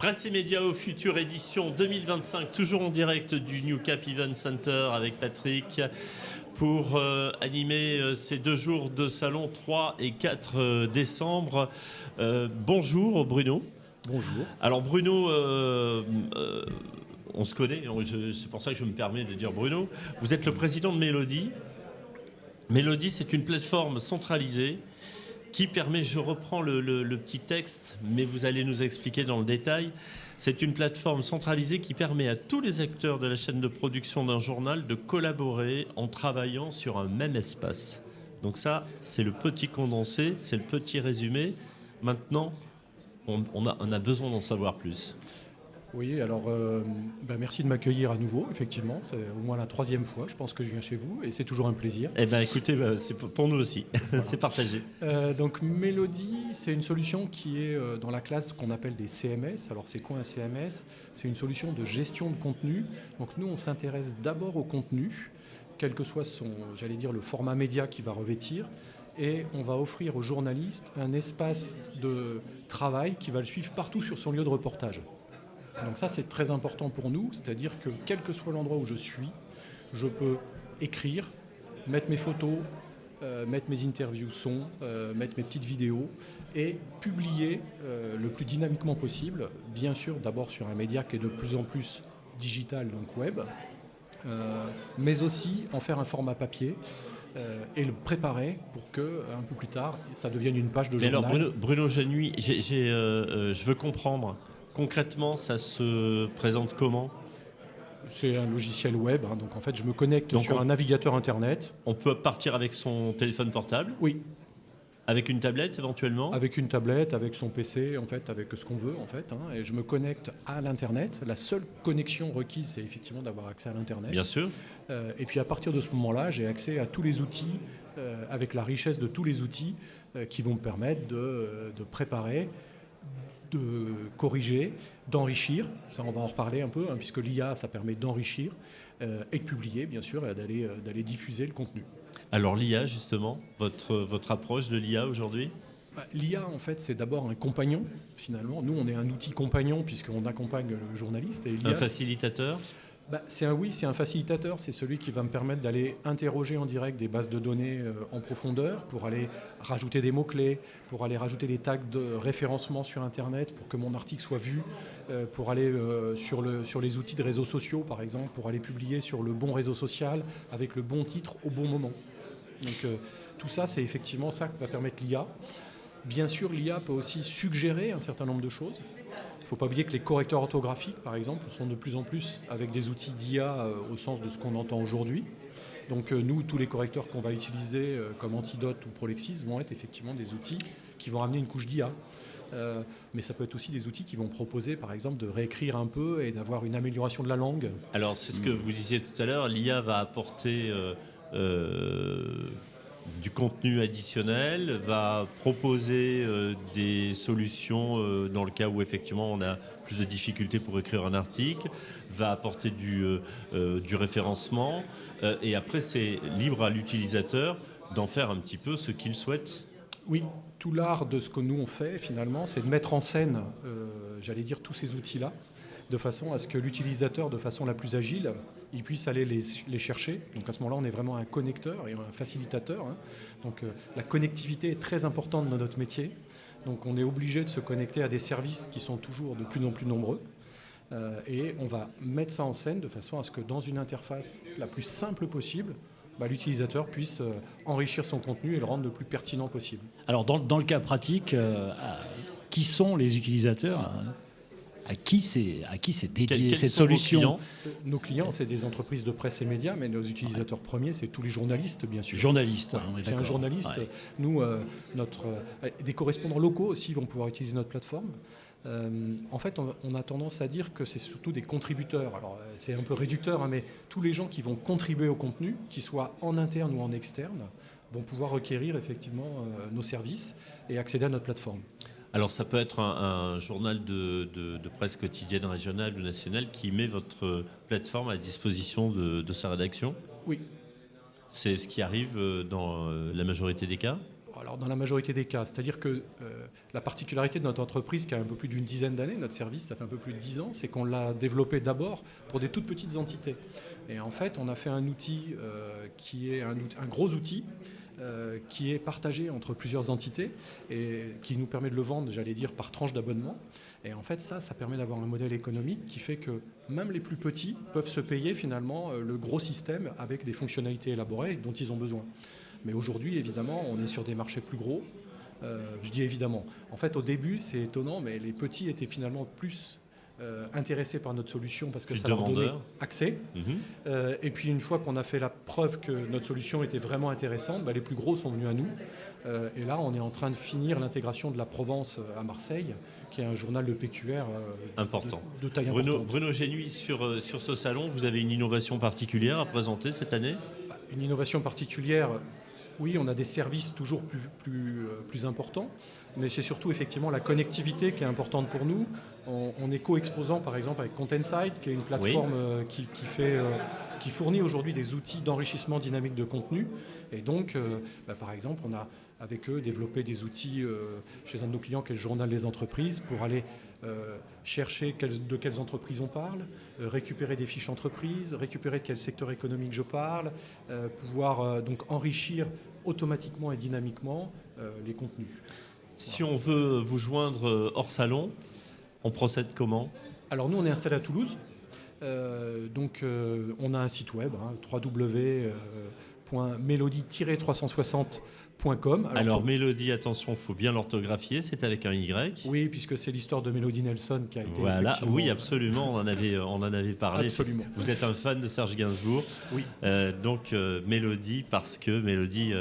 Presse et médias au futur, édition 2025, toujours en direct du New Cap Event Center avec Patrick pour animer ces 2 jours de salon 3 et 4 décembre. Bonjour Bruno. Bonjour. Alors Bruno, on se connaît, c'est pour ça que je me permets de dire Bruno. Vous êtes le président de Mélodie. Mélodie, c'est une plateforme centralisée qui permet, je reprends le petit texte, mais vous allez nous expliquer dans le détail, c'est une plateforme centralisée qui permet à tous les acteurs de la chaîne de production d'un journal de collaborer en travaillant sur un même espace. Donc ça, c'est le petit condensé, c'est le petit résumé. Maintenant, on a besoin d'en savoir plus. Oui, alors merci de m'accueillir à nouveau, effectivement. C'est au moins la 3e fois, je pense, que je viens chez vous, et c'est toujours un plaisir. Eh bien, écoutez, c'est pour nous aussi, voilà. C'est partagé. Donc, Mélodie, c'est une solution qui est dans la classe qu'on appelle des CMS. Alors, c'est quoi un CMS? C'est une solution de gestion de contenu. Donc, nous, on s'intéresse d'abord au contenu, quel que soit son, j'allais dire, le format média qu'il va revêtir. Et on va offrir aux journalistes un espace de travail qui va le suivre partout sur son lieu de reportage. Donc ça, c'est très important pour nous, c'est-à-dire que quel que soit l'endroit où je suis, je peux écrire, mettre mes photos, mettre mes interviews son, mettre mes petites vidéos et publier le plus dynamiquement possible, bien sûr d'abord sur un média qui est de plus en plus digital, donc web, mais aussi en faire un format papier et le préparer pour que un peu plus tard, ça devienne une page de journal. Mais alors Bruno Januy, je veux comprendre. Concrètement, ça se présente comment? C'est un logiciel web, hein, donc en fait je me connecte sur un navigateur internet. On peut partir avec son téléphone portable? Oui. Avec une tablette éventuellement? Avec une tablette, avec son PC, en fait, avec ce qu'on veut en fait, hein, et je me connecte à l'internet. La seule connexion requise, c'est effectivement d'avoir accès à l'internet. Bien sûr. Et puis à partir de ce moment-là, j'ai accès à tous les outils, avec la richesse de tous les outils qui vont me permettre de préparer, de corriger, d'enrichir. Ça, on va en reparler un peu, hein, puisque l'IA, ça permet d'enrichir et de publier, bien sûr, et d'aller diffuser le contenu. Alors l'IA, justement, votre approche de l'IA aujourd'hui? L'IA, en fait, c'est d'abord un compagnon, finalement. Nous, on est un outil compagnon, puisqu'on accompagne le journaliste. Et l'IA, un facilitateur? C'est un facilitateur, c'est celui qui va me permettre d'aller interroger en direct des bases de données en profondeur pour aller rajouter des mots-clés, pour aller rajouter des tags de référencement sur Internet pour que mon article soit vu, pour aller sur les outils de réseaux sociaux, par exemple, pour aller publier sur le bon réseau social avec le bon titre au bon moment. Donc tout ça, c'est effectivement ça que va permettre l'IA. Bien sûr, l'IA peut aussi suggérer un certain nombre de choses. Il ne faut pas oublier que les correcteurs orthographiques, par exemple, sont de plus en plus avec des outils d'IA au sens de ce qu'on entend aujourd'hui. Donc nous, tous les correcteurs qu'on va utiliser comme Antidote ou Prolexis vont être effectivement des outils qui vont amener une couche d'IA. Mais ça peut être aussi des outils qui vont proposer, par exemple, de réécrire un peu et d'avoir une amélioration de la langue. Alors, c'est ce que vous disiez tout à l'heure, l'IA va apporter du contenu additionnel, va proposer des solutions dans le cas où effectivement on a plus de difficultés pour écrire un article, va apporter du référencement et après c'est libre à l'utilisateur d'en faire un petit peu ce qu'il souhaite. Oui, tout l'art de ce que nous on fait finalement, c'est de mettre en scène, j'allais dire, tous ces outils-là, de façon à ce que l'utilisateur, de façon la plus agile, il puisse aller les chercher. Donc à ce moment-là, on est vraiment un connecteur et un facilitateur, hein. Donc la connectivité est très importante dans notre métier. Donc on est obligé de se connecter à des services qui sont toujours de plus en plus nombreux. Et on va mettre ça en scène de façon à ce que dans une interface la plus simple possible, l'utilisateur puisse enrichir son contenu et le rendre le plus pertinent possible. Alors dans le cas pratique, qui sont les utilisateurs ? À qui c'est dédié cette solution? Nos clients, c'est des entreprises de presse et médias, mais nos utilisateurs premiers, c'est tous les journalistes, bien sûr. Journalistes, ouais, c'est un journaliste. Ouais. Nous, des correspondants locaux aussi vont pouvoir utiliser notre plateforme. En fait, on a tendance à dire que c'est surtout des contributeurs. Alors, c'est un peu réducteur, hein, mais tous les gens qui vont contribuer au contenu, qu'ils soient en interne ou en externe, vont pouvoir requérir effectivement nos services et accéder à notre plateforme. Alors ça peut être un journal de presse quotidienne régionale ou nationale qui met votre plateforme à disposition de sa rédaction? Oui. C'est ce qui arrive dans la majorité des cas? Alors dans la majorité des cas, c'est-à-dire que la particularité de notre entreprise, qui a un peu plus d'une dizaine d'années, notre service, ça fait un peu plus de 10 ans, c'est qu'on l'a développé d'abord pour des toutes petites entités. Et en fait, on a fait un outil qui est un gros outil qui est partagé entre plusieurs entités et qui nous permet de le vendre, j'allais dire, par tranche d'abonnement. Et en fait, ça permet d'avoir un modèle économique qui fait que même les plus petits peuvent se payer finalement le gros système avec des fonctionnalités élaborées dont ils ont besoin. Mais aujourd'hui, évidemment, on est sur des marchés plus gros. Je dis évidemment. En fait, au début, c'est étonnant, mais les petits étaient finalement plus intéressés par notre solution parce que Plus ça leur donnait demandeurs. accès. Et puis, une fois qu'on a fait la preuve que notre solution était vraiment intéressante, les plus gros sont venus à nous. Et là, on est en train de finir l'intégration de la Provence à Marseille, qui est un journal de PQR Important. de taille importante. Bruno Génuy, sur ce salon, vous avez une innovation particulière à présenter cette année? Une innovation particulière, oui, on a des services toujours plus importants, mais c'est surtout effectivement la connectivité qui est importante pour nous. On est co-exposant par exemple avec Contentside, qui est une plateforme qui fournit aujourd'hui des outils d'enrichissement dynamique de contenu. Et donc, par exemple, on a avec eux développé des outils chez un de nos clients qui est le Journal des entreprises pour aller chercher de quelles entreprises on parle, récupérer des fiches entreprises, récupérer de quel secteur économique je parle, pouvoir donc enrichir automatiquement et dynamiquement les contenus. Si on veut vous joindre hors salon, on procède comment? Alors nous, on est installé à Toulouse. On a un site web, www.melody-360.com. Alors Mélodie, attention, il faut bien l'orthographier, c'est avec un Y. Oui, puisque c'est l'histoire de Mélodie Nelson qui a été Voilà, oui, absolument, on en avait parlé. Absolument. Vous êtes un fan de Serge Gainsbourg. Oui. Donc Mélodie, parce que Mélodie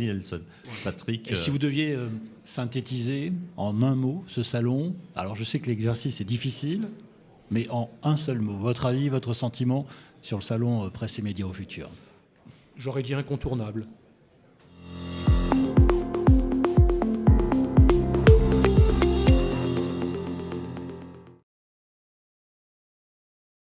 Nelson. Patrick. Et si vous deviez synthétiser en un mot ce salon, alors je sais que l'exercice est difficile, mais en un seul mot, votre avis, votre sentiment sur le salon Presse et Médias au Futur? J'aurais dit incontournable.